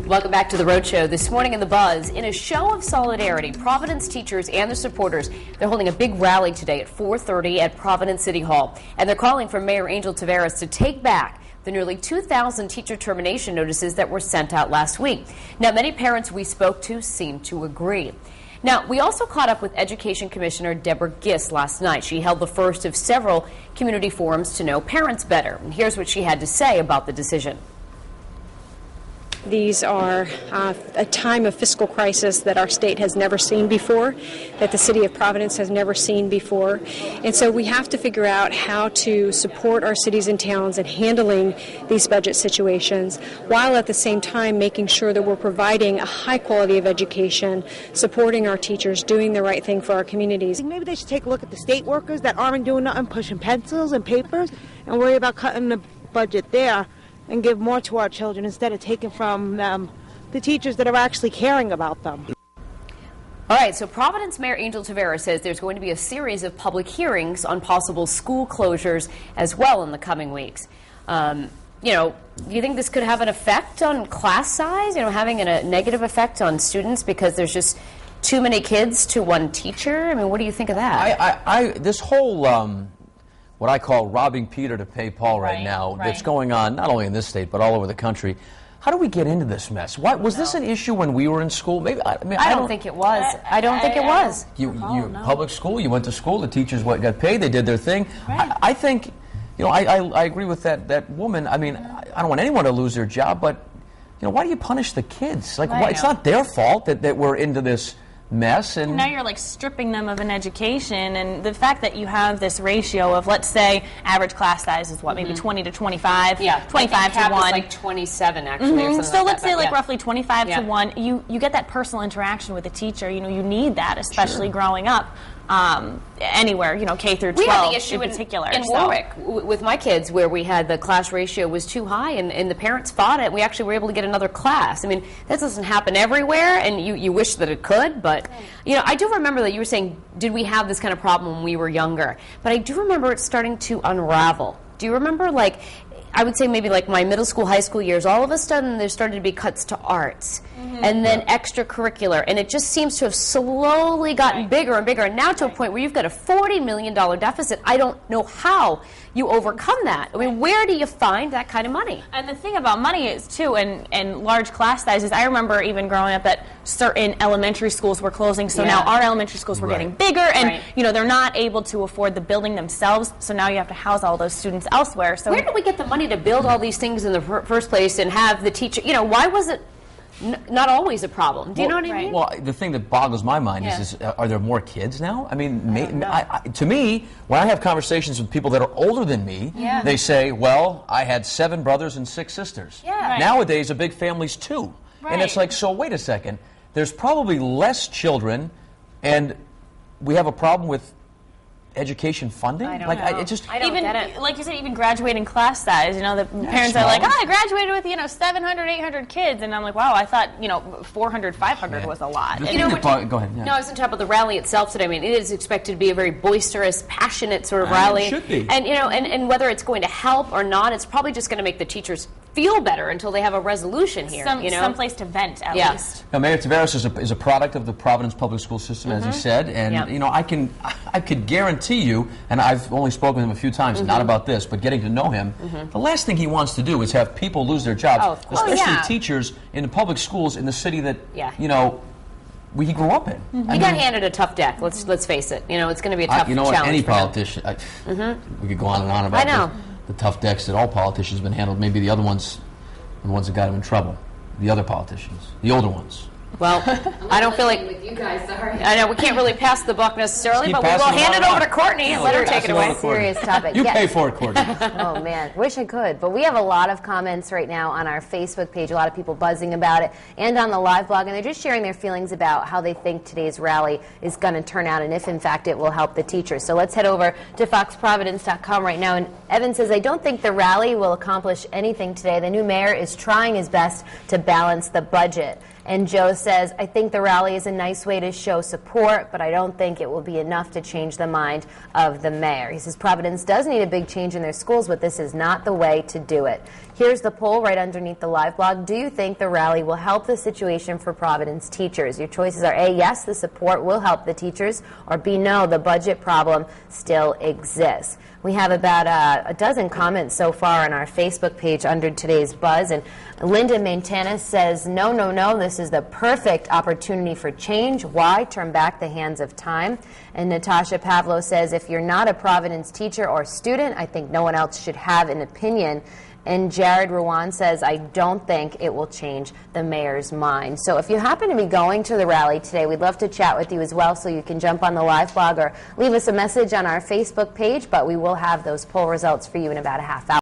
Welcome back to the Road Show. This morning in the Buzz, in a show of solidarity, Providence teachers and their supporters, they're holding a big rally today at 4:30 at Providence City Hall. And they're calling for Mayor Angel Taveras to take back the nearly 2,000 teacher termination notices that were sent out last week. Now, many parents we spoke to seem to agree. Now, we also caught up with Education Commissioner Deborah Gist last night. She held the first of several community forums to know parents better. And here's what she had to say about the decision. These are a time of fiscal crisis that our state has never seen before, that the city of Providence has never seen before. And so we have to figure out how to support our cities and towns in handling these budget situations, while at the same time making sure that we're providing a high quality of education, supporting our teachers, doing the right thing for our communities. Maybe they should take a look at the state workers that aren't doing nothing, pushing pencils and papers, and worry about cutting the budget there and give more to our children instead of taking from them, the teachers that are actually caring about them. All right, so Providence Mayor Angel Taveras says there's going to be a series of public hearings on possible school closures as well in the coming weeks. Do you think this could have an effect on class size, having a negative effect on students because there's just too many kids to one teacher? I mean, what do you think of that? This whole what I call robbing Peter to pay Paul right now, that's going on not only in this state but all over the country. How do we get into this mess? Was this an issue when we were in school? Maybe I don't think it was. I don't think it was. Public school, you went to school, the teachers got paid, they did their thing. Right. I think, I agree with that woman. I mean, I don't want anyone to lose their job, but why do you punish the kids? Like, it's not their fault that we're into this mess. And now you're like stripping them of an education, and the fact that you have this ratio of, let's say, average class size is what, maybe 20 to 25? Yeah, 25 to 1. Is like 27 actually. Or something so like let's that, say like roughly 25 to 1. You get that personal interaction with the teacher. You need that, especially growing up. Anywhere, K through 12 we had the issue in particular. In Warwick, with my kids, where we had the class ratio was too high, and the parents fought it. We actually were able to get another class. I mean, that doesn't happen everywhere, and you wish that it could, but, I do remember that you were saying, did we have this kind of problem when we were younger? But I do remember it starting to unravel. Do you remember, I would say maybe like my middle school, high school years, all of a sudden there started to be cuts to arts and then extracurricular, and it just seems to have slowly gotten bigger and bigger, and now to a point where you've got a $40 million deficit. I don't know how you overcome that. I mean, where do you find that kind of money? And the thing about money is, too, and large class sizes, I remember even growing up that certain elementary schools were closing, so now our elementary schools were getting bigger, and they're not able to afford the building themselves, so now you have to house all those students elsewhere. So where did we get the money to build all these things in the first place and have the teacher, why was it not always a problem? Do you know what I mean? Well, the thing that boggles my mind is are there more kids now? I mean, to me, when I have conversations with people that are older than me, they say, well, I had 7 brothers and 6 sisters. Nowadays, a big family's 2. And it's like, so wait a second. There's probably less children, and we have a problem with education funding? I don't know. I don't get it. Like you said, even graduating class size, the parents are like, I graduated with, 700, 800 kids, and I'm like, wow, I thought, 400, 500 was a lot. Go ahead. Yeah. No, I was going to talk about the rally itself today. I mean, it is expected to be a very boisterous, passionate sort of rally. It should be. And, and whether it's going to help or not, it's probably just going to make the teachers feel better until they have a resolution here. Some place to vent, at least. Now, Mayor Taveras is a product of the Providence public school system, as he said, and I could guarantee you, and I've only spoken with him a few times, not about this, but getting to know him, the last thing he wants to do is have people lose their jobs, especially teachers in the public schools in the city that he grew up in. He got handed a tough deck. Let's face it. It's going to be a tough challenge. Any politician, we could go on and on about the tough decks that all politicians have been handled. Maybe the other ones, the ones that got him in trouble, the other politicians, the older ones. Well, I don't feel like with you guys, sorry. I know we can't really pass the buck necessarily, but we will hand it over to Courtney and let her take it away. Serious topic. You pay for it, Courtney. Oh man, wish I could. But we have a lot of comments right now on our Facebook page. A lot of people buzzing about it, and on the live blog, and they're just sharing their feelings about how they think today's rally is going to turn out, and if in fact it will help the teachers. So let's head over to foxprovidence.com right now. And Evan says, I don't think the rally will accomplish anything today. The new mayor is trying his best to balance the budget. And Joe says, I think the rally is a nice way to show support, but I don't think it will be enough to change the mind of the mayor. He says Providence does need a big change in their schools, but this is not the way to do it. Here's the poll right underneath the live blog. Do you think the rally will help the situation for Providence teachers? Your choices are A, yes, the support will help the teachers, or B, no, the budget problem still exists. We have about a dozen comments so far on our Facebook page under today's buzz, and Linda Maintanis says, no, no, no, this is the perfect opportunity for change. Why turn back the hands of time? And Natasha Pavlo says, if you're not a Providence teacher or student, I think no one else should have an opinion. And Jared Rowan says, I don't think it will change the mayor's mind. So if you happen to be going to the rally today, we'd love to chat with you as well, so you can jump on the live blog or leave us a message on our Facebook page, but we will have those poll results for you in about a half hour.